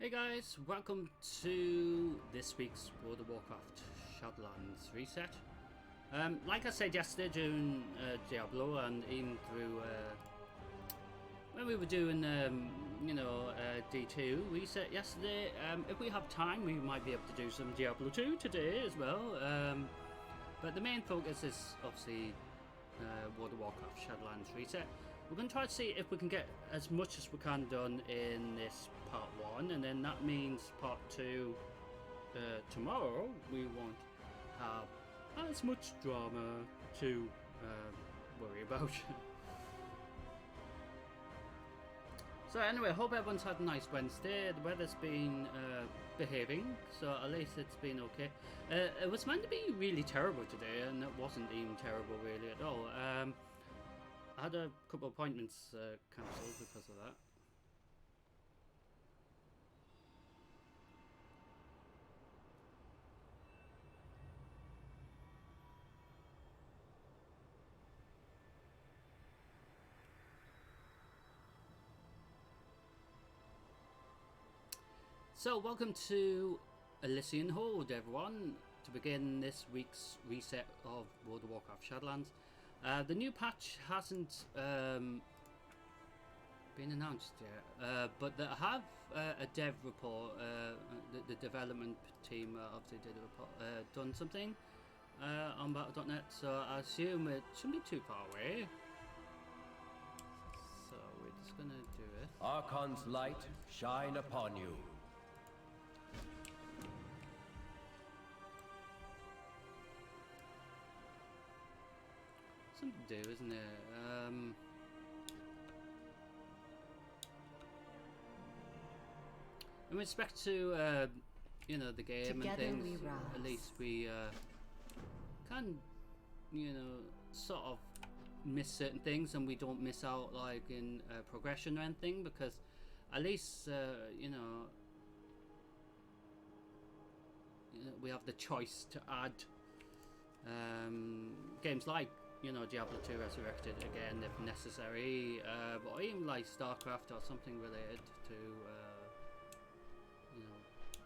Hey guys, welcome to this week's World of Warcraft Shadowlands reset. Like I said yesterday during Diablo and even through when we were doing D2 reset yesterday, if we have time we might be able to do some Diablo 2 today as well. But the main focus is obviously World of Warcraft Shadowlands reset. We're going to try to see if we can get as much as we can done in this part 1, and then that means part 2 tomorrow we won't have as much drama to worry about. So anyway, hope everyone's had a nice Wednesday. The weather's been behaving, so at least it's been okay. It was meant to be really terrible today, and it wasn't even terrible really at all. I had a couple of appointments cancelled because of that. So welcome to Elysian Hold, everyone, to begin this week's reset of World of Warcraft Shadowlands. The new patch hasn't been announced yet, but they have a dev report. The development team obviously did a report, done something on Battle.net, so I assume it shouldn't be too far away. So we're just gonna do it. Archon's light shine upon you. Something to do, isn't it? In respect to the game Together and things, we rise. at least we can sort of miss certain things, and we don't miss out like in progression or anything, because at least we have the choice to add games like Diablo 2 Resurrected again if necessary, or even like StarCraft or something related to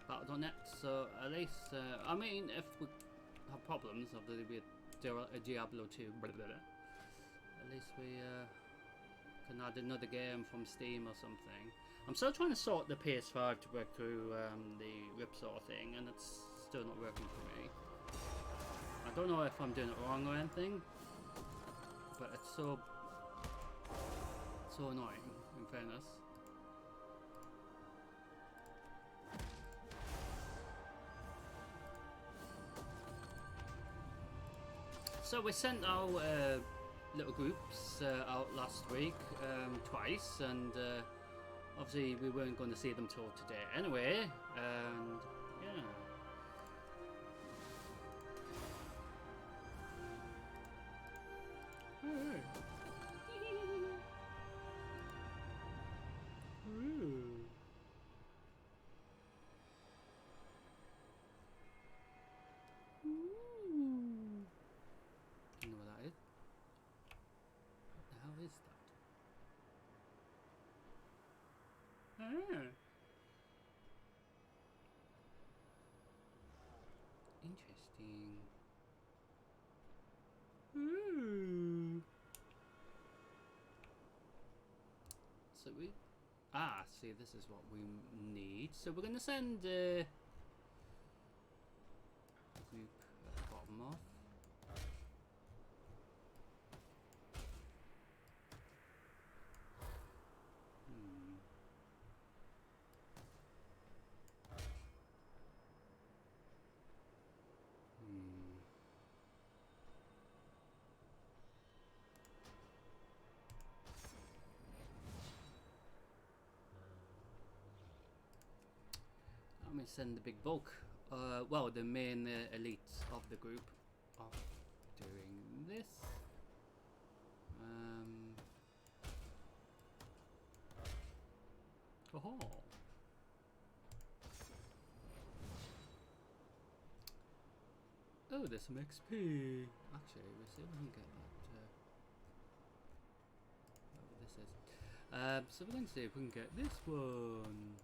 Battle.net. So at least I mean, if we have problems obviously with Diablo 2, at least we can add another game from Steam or something. I'm still trying to sort the PS5 to work through the ripsaw thing, and it's still not working for me. I don't know if I'm doing it wrong or anything, but it's so annoying, in fairness. So we sent our little groups out last week twice, and obviously we weren't going to see them till today anyway, and yeah. Ooh. Ooh. I know what that is. What the hell is that? Ah. Interesting. Ooh. So we see, this is what we need. So we're gonna send a group at the bottom off. Let me send the big bulk, well, the main elite of the group off doing this. Oh, there's some XP. Actually, we'll see if we can get that. Whatever this is. So we're going to see if we can get this one.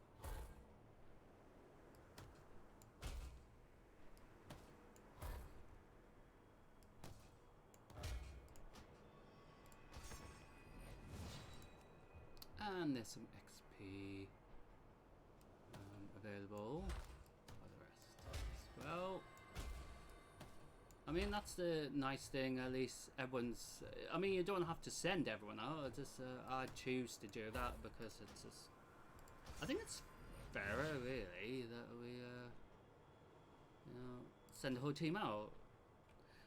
and there's some XP available for the rest as well. I mean, that's the nice thing, at least everyone's... I mean, you don't have to send everyone out, I choose to do that because it's just... I think it's fairer, really, that we, you know, send the whole team out.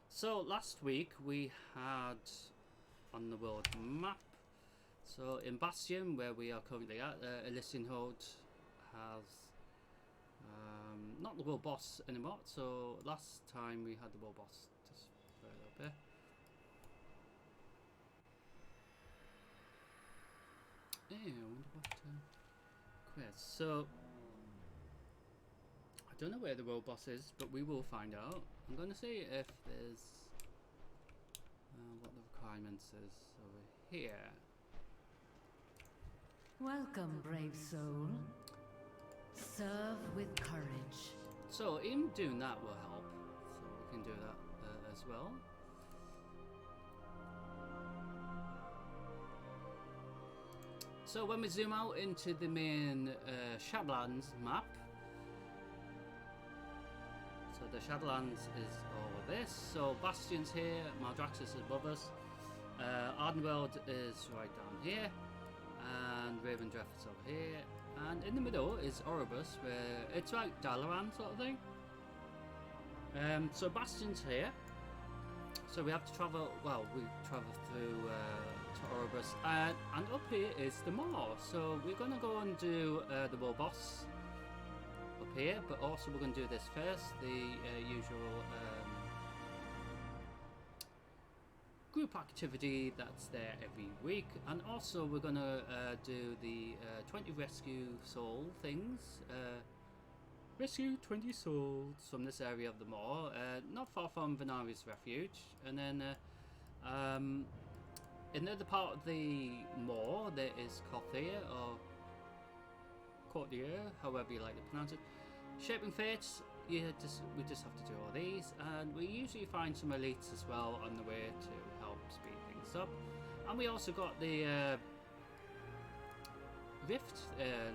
So, last week we had, on the world map, so in Bastion, where we are currently at, Elysian Hold has... not the world boss anymore, so last time we had the world boss just further up here. Yeah, I wonder what quest. So I don't know where the world boss is, but we will find out. I'm going to see if there's what the requirements is over here. Welcome, brave soul. Serve with courage. So even doing that will help. So we can do that as well. So when we zoom out into the main Shadowlands map, so the Shadowlands is over this. So Bastion's here, Maldraxxus is above us, Ardenworld is right down here, and Ravendreth is over here. And in the middle is Oribus, where it's like Dalaran sort of thing. So Bastion's here. So we have to travel, well, we travel through to Oribus. And up here is the Maw. So we're going to go and do the world boss up here. But also we're going to do this first, the usual group activity that's there every week, and also we're gonna do the 20 rescue soul things. Rescue 20 souls from this area of the Maw, not far from Venari's refuge, and then in the other part of the Maw there is Courtier, or Courtier, however you like to pronounce it. Shaping Fates. We just have to do all these, and we usually find some elites as well on the way to help speed things up. And we also got the Rift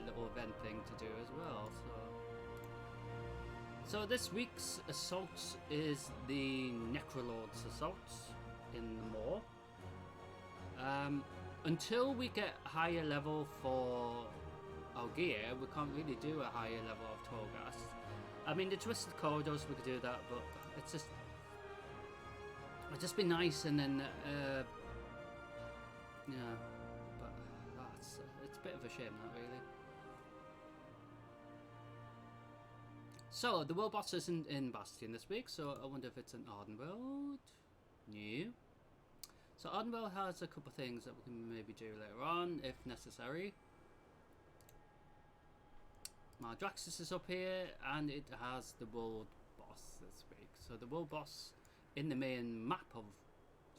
little event thing to do as well. So this week's assault is the Necrolord's assault in the Maw. Until we get higher level for our gear, we can't really do a higher level of Torghast. I mean, the Twisted Corridors, we could do that, but it'd just be nice, and then, yeah, but it's a bit of a shame, that, really. So, the world boss isn't in Bastion this week, so I wonder if it's in Ardenworld. No. So, Ardenworld has a couple of things that we can maybe do later on, if necessary. Maldraxxus is up here, and it has the world boss this week. So the world boss in the main map of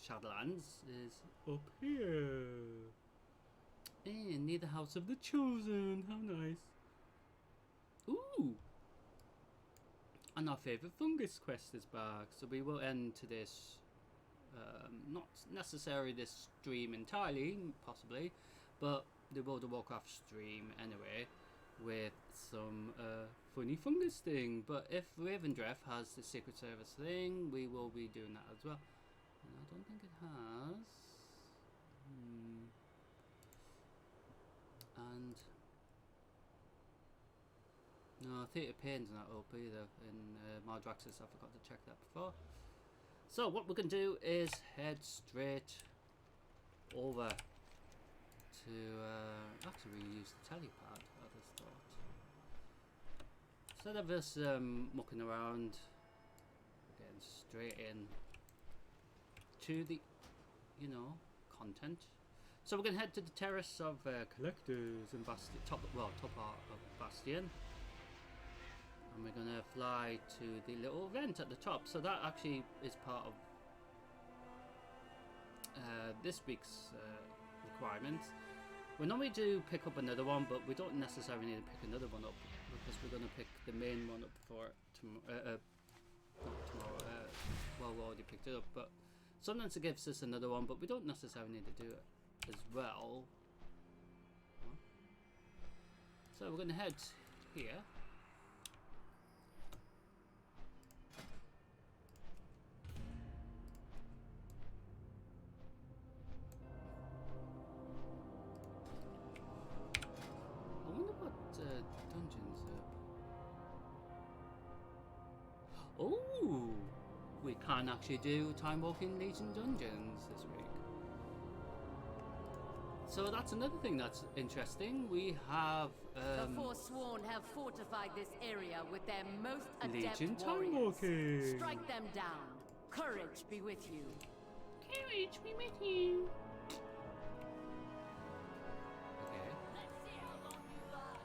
Shadowlands is up here. And near the House of the Chosen. How nice. Ooh! And our favourite fungus quest is back. So we will end to this, not necessarily this stream entirely, possibly, but the World of Warcraft stream anyway, with some funny fungus thing. But if Ravendreth has the Secret Service thing, we will be doing that as well. And I don't think it has. And no, Theatre Pain's not up either in Maldraxxus. I forgot to check that before. So what we're going to do is head straight over to actually we use the telepad. I just thought, instead of us mucking around, we're getting straight in to the, you know, content. So we're going to head to the Terrace of Collectors in Bastion, top part of Bastion, and we're going to fly to the little vent at the top. So that actually is part of this week's requirements. We normally do pick up another one, but we don't necessarily need to pick another one up, because we're going to pick the main one up for tomorrow. Well, we already picked it up, but sometimes it gives us another one, but we don't necessarily need to do it as well. What? So we're going to head here. I wonder what dungeons are. Oh, we can actually do Time Walking Legion dungeons this week. So that's another thing that's interesting. We have The Forsworn have fortified this area with their most adept Legion Time warriors. Walking. Strike them down. Courage be with you. Courage be with you. Okay. Let's see how long you last.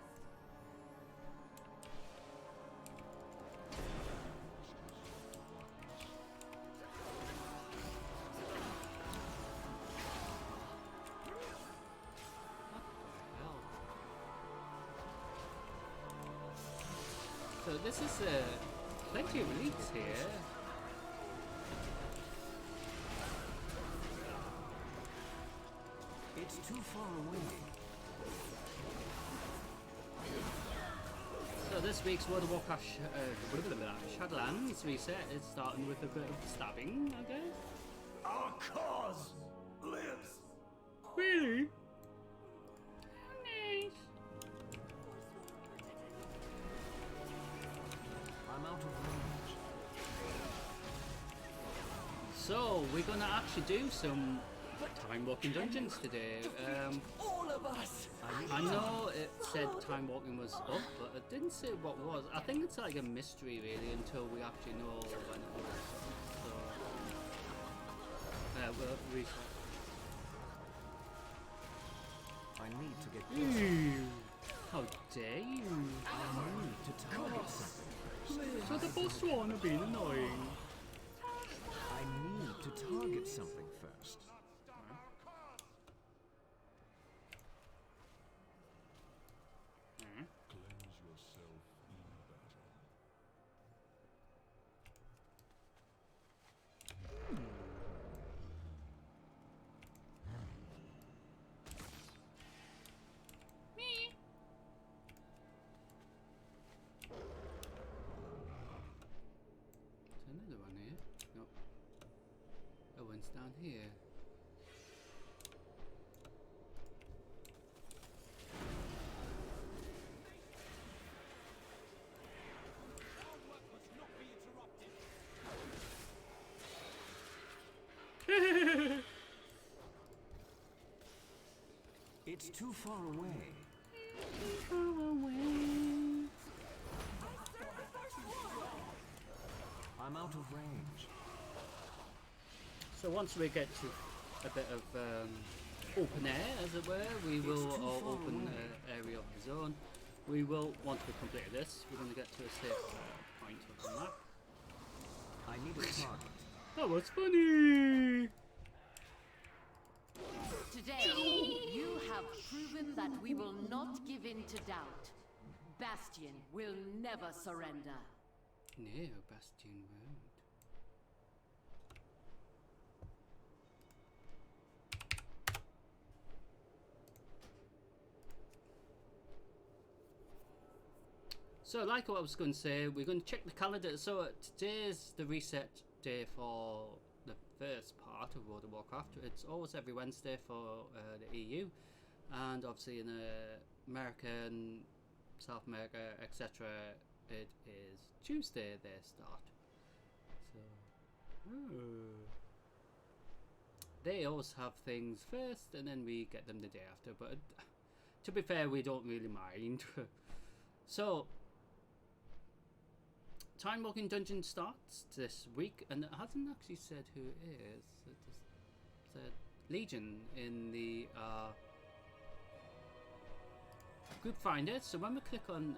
So this is plenty of elites here. It's too far away. So this week's World of Warcraft Shadowlands reset is starting with a bit of stabbing, I guess. Our cause lives. Really? Nice. I'm out of range. So we're gonna actually do some time walking dungeons today. All of us. I know it said time walking was up, but it didn't say what was. I think it's like a mystery really until we actually know when it was. So we'll reset. I need to get How dare you? I need to target something. So the Forsworn have been annoying. I need to target something first. Cleanse yourself in battle. Me. There's another one here. Nope. That one's down here. It's too far away. I'm out of range. So once we get to a bit of open air, as it were, we will too far open away. the area of the zone. We will, once we've completed this, we're going to get to a safe point of the map. I need a target. That was funny! Today, you have proven that we will not give in to doubt. Bastion will never surrender. No, Bastion Road. So, like what I was going to say, we're going to check the calendar. So, today's the reset day for the first part of World of Warcraft. It's always every Wednesday for the EU, and obviously in America and South America, etc., it is Tuesday they start. So, they always have things first, and then we get them the day after. But to be fair, we don't really mind. So, Time Walking Dungeon starts this week, and it hasn't actually said who it is. It just said Legion in the group finder. So when we click on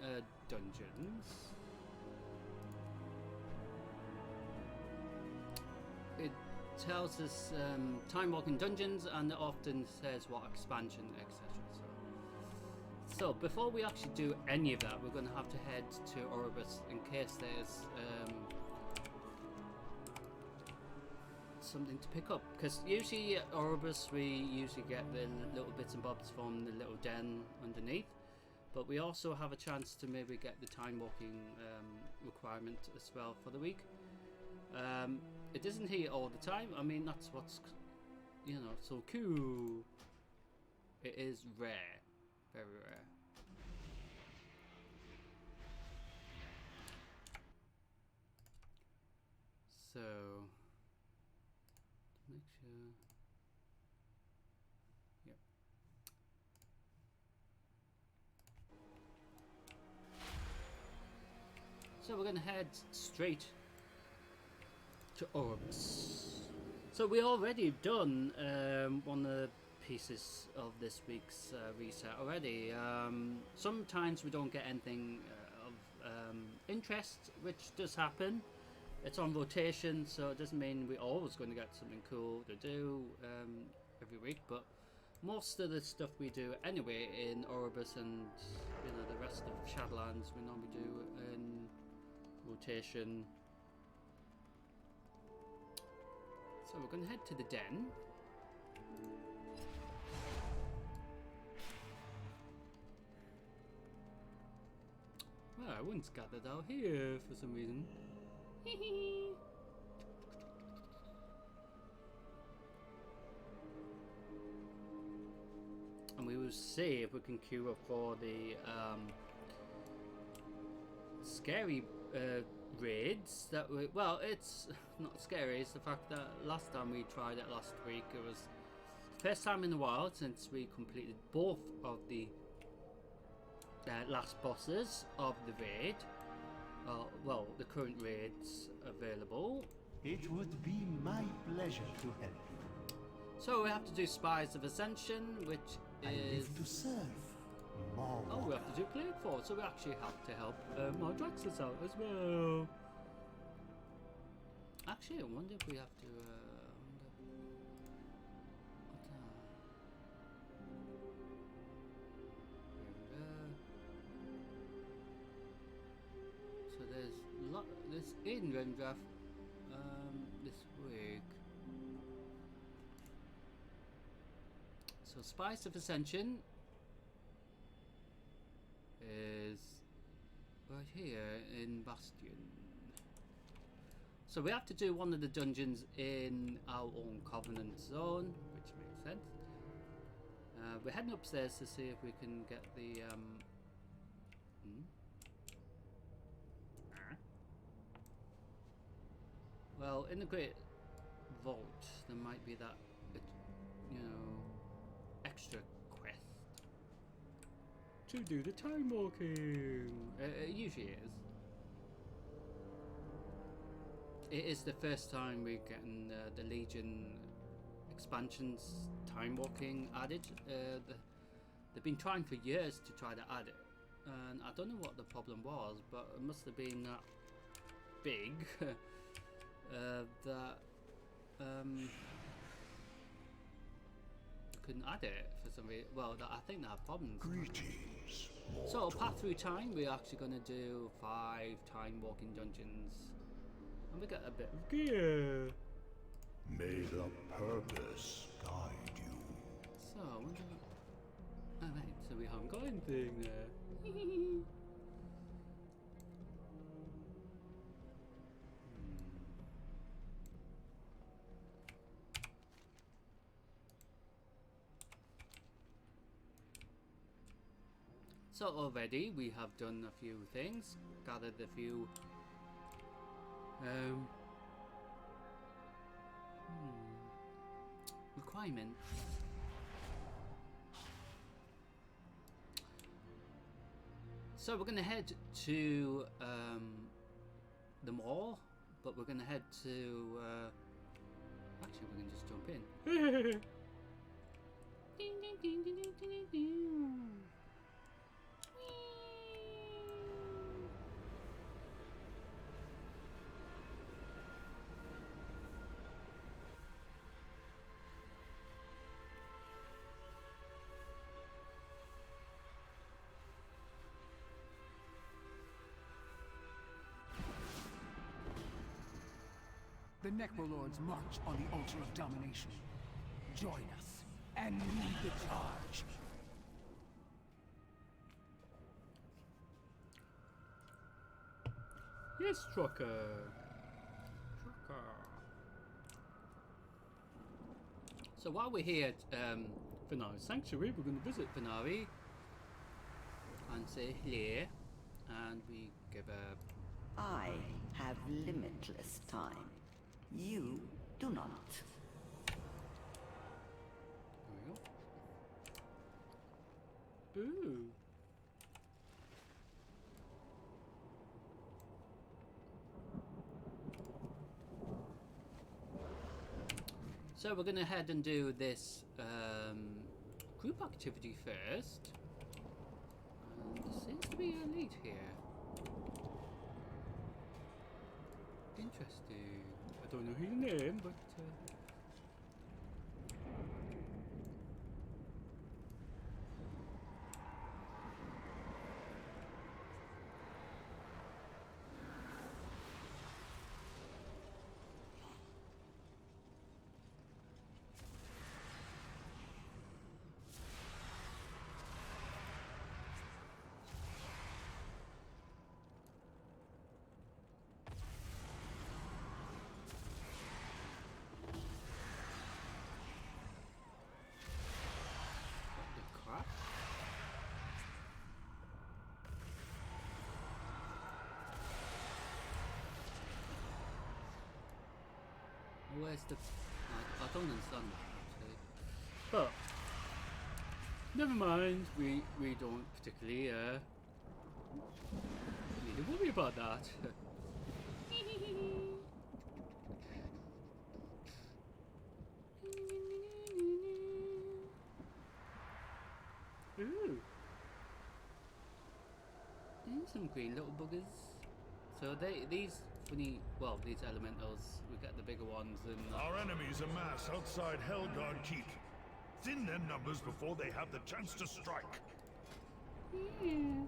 dungeons, it tells us Time Walking Dungeons, and it often says what expansion, etc. So before we actually do any of that, we're going to have to head to Orbis in case there's something to pick up. Because usually at Orbis we usually get the little bits and bobs from the little den underneath. but we also have a chance to maybe get the time walking requirement as well for the week. It isn't here all the time. I mean, that's what's, you know, so cool. It is rare, very rare. So, to make sure. Yep. So we're gonna head straight to Orbis. So we already done one of the pieces of this week's reset already. Sometimes we don't get anything of interest, which does happen. It's on rotation, so it doesn't mean we're always going to get something cool to do every week, but most of the stuff we do anyway in Orbis and, you know, the rest of Shadowlands we normally do in rotation. So we're going to head to the den. Well, I once gathered out here for some reason. And we will see if we can queue up for the scary raids that we, well, it's not scary, it's the fact that last time we tried it last week, it was the first time in a while since we completed both of the last bosses of the raid. Well, the current raids available. It would be my pleasure to help you. So we have to do Spies of Ascension, which I is... live to serve. More Oh, we have to do Plague Fall, so we actually have to help Mardraxus out as well. Actually, I wonder if we have to... So there's in Rendrath this week. So Spice of Ascension is right here in Bastion. So we have to do one of the dungeons in our own Covenant zone, which makes sense. We're heading upstairs to see if we can get the well, in the Great Vault, there might be that, you know, extra quest to do the time walking. It usually is. It is the first time we're getting the Legion expansions time walking added. They've been trying for years to try to add it, and I don't know what the problem was, but it must have been that big. That couldn't add it for some reason. Well, I think they have problems. Greetings, So, path through time, we're actually going to do 5 time walking dungeons, and we get a bit of gear. May the purpose guide you. So, I wonder. Oh, right, so we haven't got anything there. So already we have done a few things, gathered a few requirements. So we're going to head to the mall, but we're going to head to actually we can just jump in. Ding, ding, ding, ding, ding, ding, ding. The Necrolords march on the altar of domination. Join us and lead the charge. Yes, Trucker. Trucker. So while we're here at Venari's Sanctuary, we're going to visit Venari and say hello, and we give a... I have limitless time. You do not. There we go. Ooh. So we're going to head and do this group activity first. And there seems to be a lead here. Interesting. I don't know his name, but... Where's the... I don't understand that actually. But never mind, we don't particularly need to worry about that. Ooh. Some green little buggers. So these funny, well, these elementals, we get the bigger ones and... Our enemies amass outside Helgard Keep. Thin their numbers before they have the chance to strike. Yes.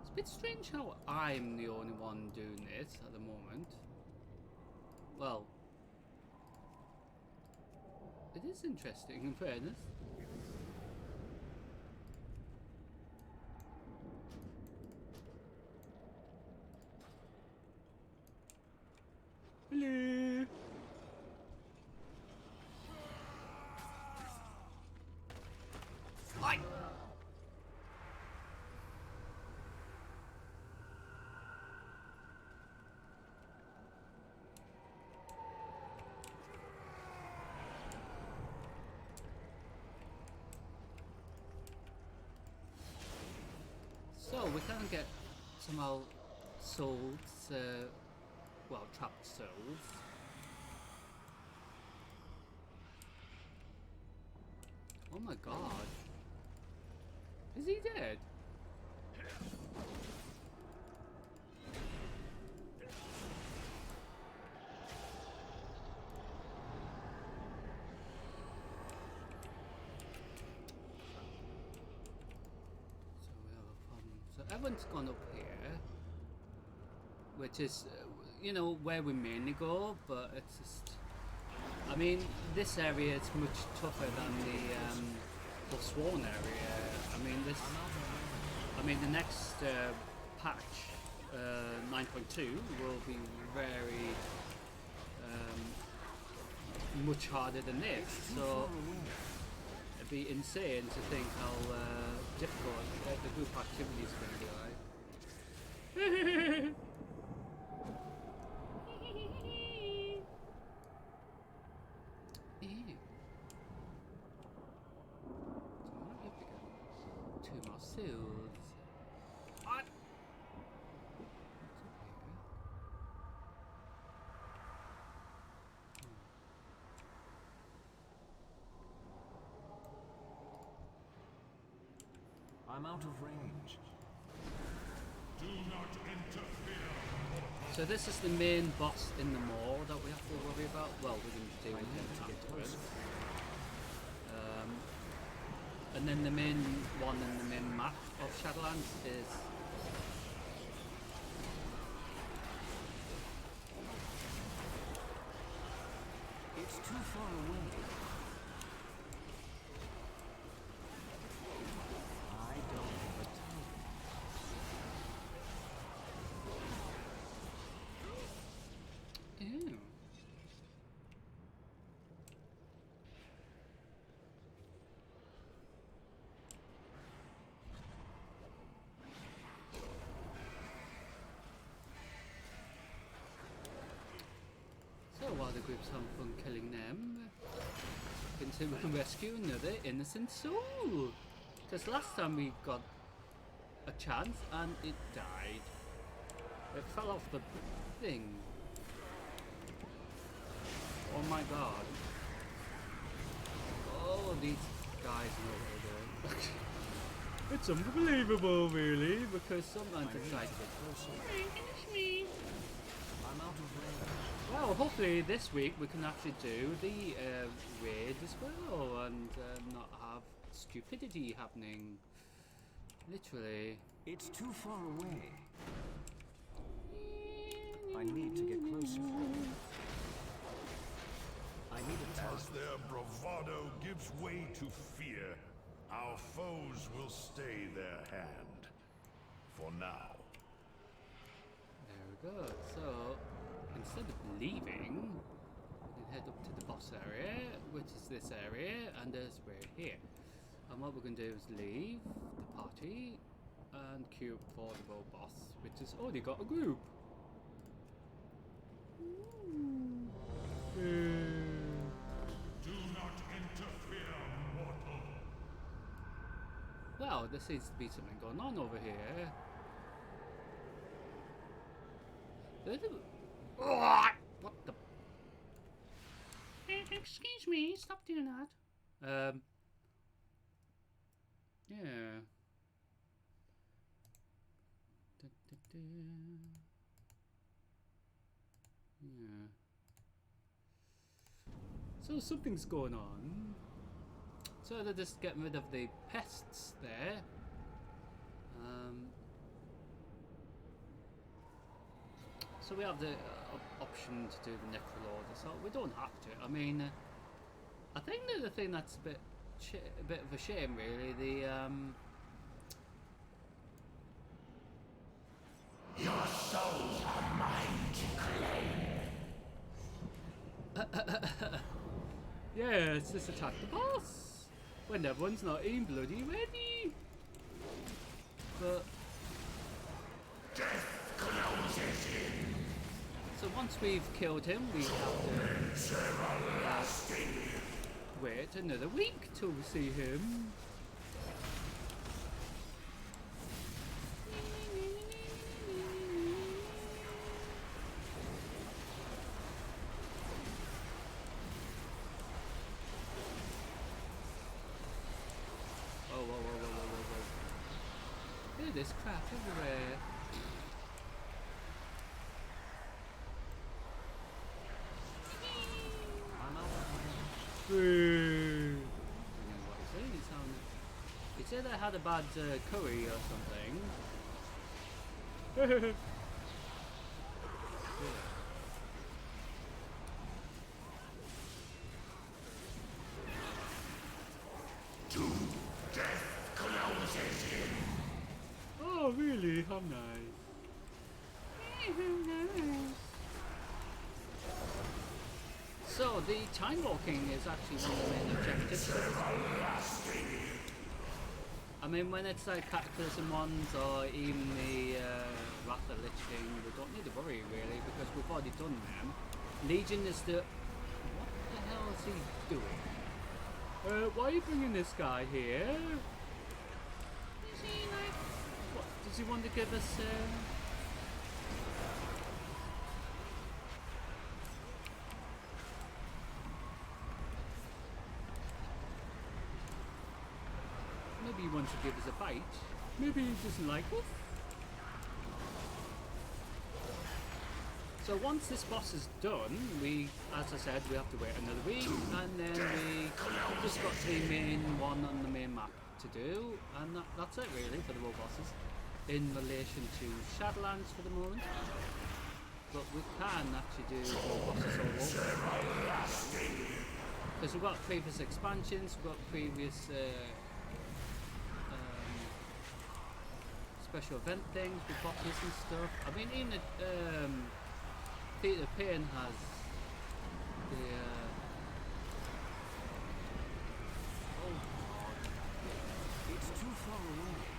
It's a bit strange how I'm the only one doing this at the moment. Well, it is interesting in fairness. Hello. Hi. So we can get some old souls, well, trapped souls. Oh my god. Is he dead? So everyone's gone up here, which is, you know, where we mainly go, but it's just... I mean, this area is much tougher than the Sworn area. I mean, the next patch, 9.2, will be very much harder than this. So it'd be insane to think how difficult the group activities are going to be like. Ew. So I might be able to get 2 more seals. What? I'm out of range. Do not interfere. So this is the main boss in the mall that we have to worry about. Well, we're going to deal with him afterwards. And then the main one in the main map of Shadowlands is... It's too far away. I don't have a time. while the group's having fun killing them, until we can rescue another innocent soul. Because last time we got a chance and it died. It fell off the thing. Oh my god. Oh, these guys know what they're doing. It's unbelievable, really, because sometimes it's like, I'm out of range. well, hopefully this week we can actually do the raid as well and not have stupidity happening. Literally. It's too far away. I need to get closer. I need a target. As their bravado gives way to fear, our foes will stay their hand. For now. There we go. So, instead of leaving, we can head up to the boss area, which is this area, and as we're here. And what we're going to do is leave the party and queue for the world boss, which has already got a group. Do not interfere, mortal. Well, there seems to be something going on over here. What the? Excuse me, stop doing that. Yeah. Yeah. So something's going on. So they're just getting rid of the pests there. So we have the option to do the Necrolord, so we don't have to. I mean, I think the thing that's a bit of a shame, really. The Your souls are mine to claim. yeah, it's just attack the boss when everyone's not even bloody ready. But Death closes in. so once we've killed him, we have to wait another week till we see him. Whoa, whoa, whoa, whoa, whoa, whoa, whoa. Look at this crap everywhere. I'm out of range. Boo! What is it? It said I had a bad curry or something. Death closes in. Oh, really? How nice. So, the time walking is actually one of the main objectives for this game. I mean, when it's like Cataclysm ones or even the Wrath of Lich King, we don't need to worry really because we've already done them. Legion is the... What the hell is he doing? Why are you bringing this guy here? Is he like... What, does he want to give us... Maybe he wants to give us a bite. Maybe he doesn't like us. So once this boss is done, we, as I said, we have to wait another week, and then we've just got the main one on the main map to do, and that's it really for the world bosses in relation to Shadowlands for the moment. But we can actually do world bosses all over. Because we've got previous expansions, we've got previous special event things with bosses and stuff. I mean, even Peter Pan has the oh god, It's too far away.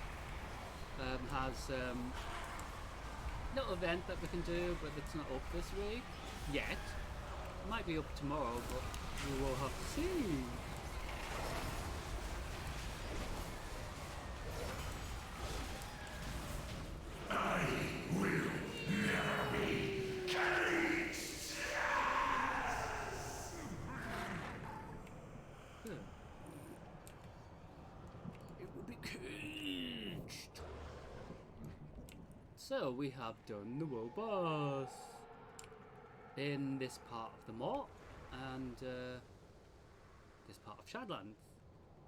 has little event that we can do, but it's not up this week yet. Might be up tomorrow, but we will have to see. It will be caged. So we have done the world boss in this part of the mort and this part of Shadowlands.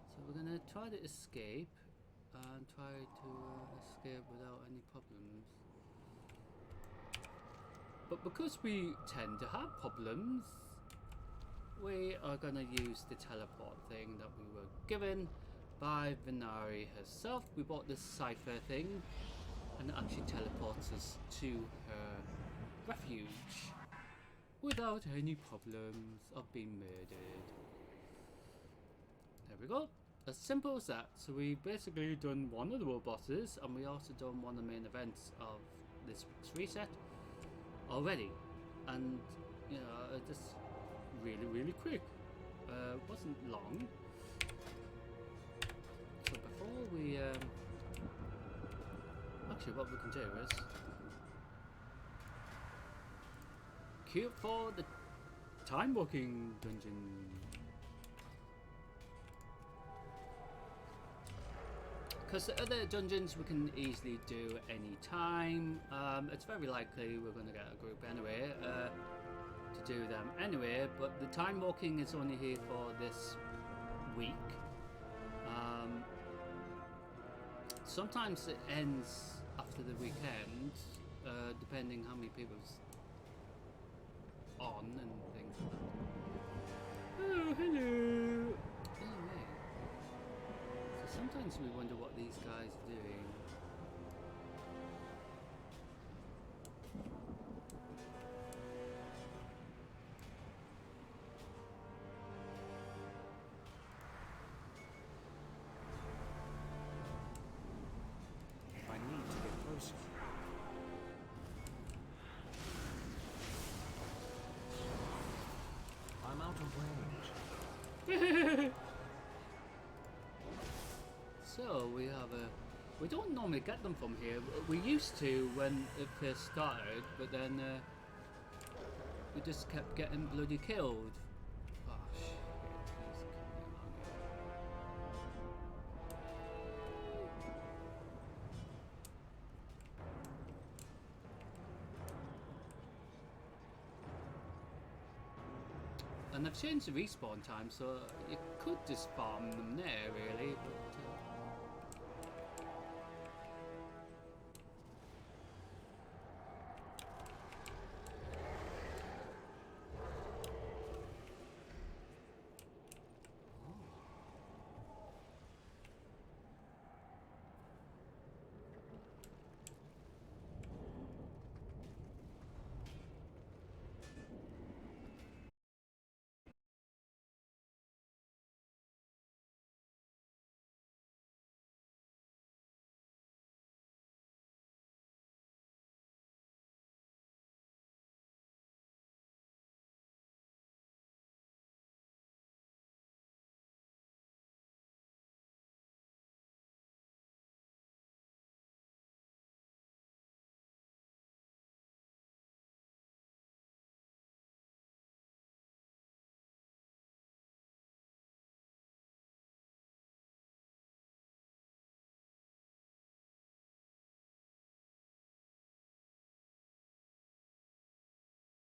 So we're gonna try to escape and try to escape without any problems. But because we tend to have problems, we are gonna use the teleport thing that we were given by Venari herself. We bought this cipher thing and it actually teleports us to her refuge without any problems of being murdered. There we go. As simple as that. So we've basically done one of the world bosses and we also done one of the main events of this week's reset already. And you know, just really quick. Wasn't long. So before we actually what we can do is queue for the time walking dungeon. Because the other dungeons we can easily do any time. It's very likely we're going to get a group anyway to do them anyway, but the time walking is only here for this week. Sometimes it ends after the weekend, depending how many people's on and things like that. Oh, hello! Anyway, so sometimes we wonder what these guys are doing. I need to get closer. I'm out of range. So we have a. We don't normally get them from here. We used to when it first started, but then we just kept getting bloody killed. Oh shit! He's coming along here. And I've changed the respawn time, so you could just farm them there, really. But,